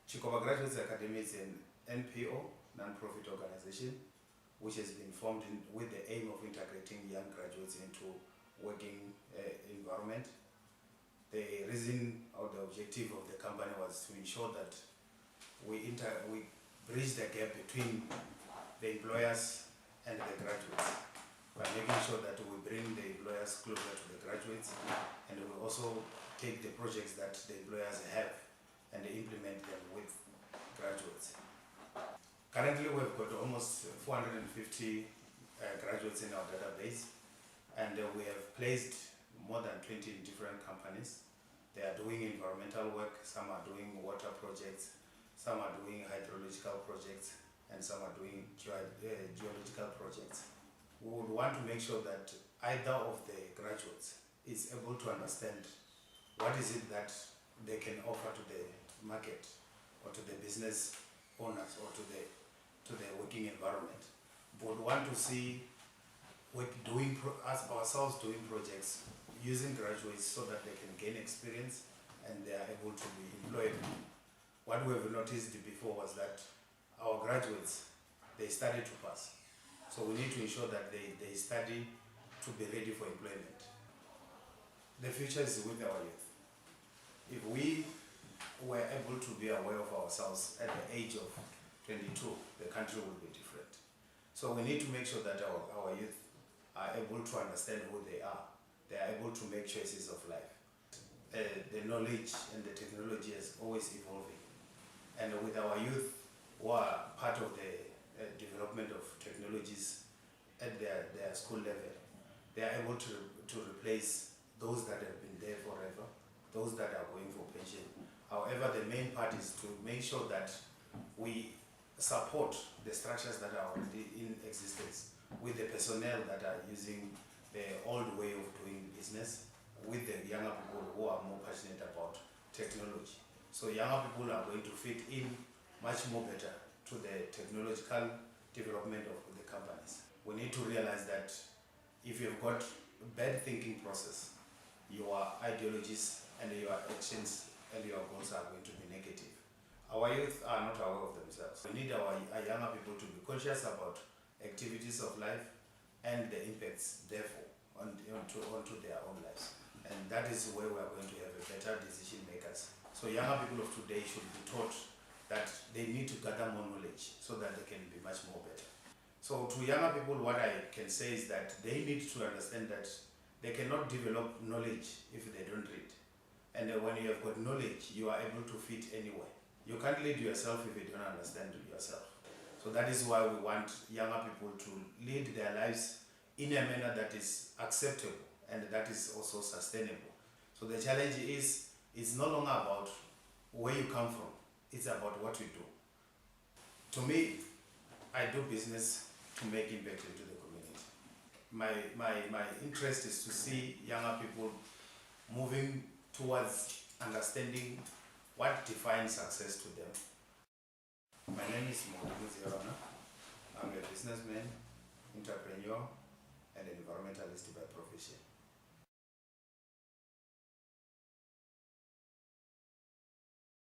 Tshikovha Graduates Academy is an NPO, non-profit organization, which has been formed with the aim of integrating young graduates into working environment. The reason or the objective of the company was to ensure that we bridge the gap between the employers and the graduates by making sure that we bring the employers closer to the graduates, and we also take the projects that the employers have and implement them with graduates. Currently we've got almost 450 graduates in our database, and we have placed more than 20 different companies. They are doing environmental work, some are doing water projects, some are doing hydrological projects, and some are doing geological projects. We would want to make sure that either of the graduates is able to understand what is it that they can offer to the market or to the business owners or to the working environment. We would want to see ourselves doing projects using graduates so that they can gain experience and they are able to be employed. What we have noticed before was that our graduates, they study to pass. So we need to ensure that they study to be ready for employment. The future is with our youth. If we were able to be aware of ourselves at the age of 22, the country will be different. So we need to make sure that our youth are able to understand who they are. They are able to make choices of life. The knowledge and the technology is always evolving. And with our youth who are part of the development of technologies at their school level, they are able to replace those that have been there forever, those that are going for pension. However, the main part is to make sure that we support the structures that are already in existence with the personnel that are using the old way of doing business, with the younger people who are more passionate about technology. So younger people are going to fit in much more better to the technological development of the companies. We need to realize that if you've got a bad thinking process, your ideologies and your actions and your goals are going to be negative. Our youth are not aware of themselves. We need our younger people to be conscious about activities of life and the impacts, therefore, onto their own lives. And that is where we are going to have a better decision makers. So younger people of today should be taught that they need to gather more knowledge so that they can be much more better. So to younger people, what I can say is that they need to understand that they cannot develop knowledge if they don't read. And when you have got knowledge, you are able to fit anywhere. You can't lead yourself if you don't understand yourself. So that is why we want younger people to lead their lives in a manner that is acceptable and that is also sustainable. So the challenge is, it's no longer about where you come from, it's about what you do. To me, I do business to make impact into the community. My interest is to see younger people moving towards understanding what defines success to them. My name is Tshikovha. I'm a businessman, entrepreneur, and environmentalist by profession.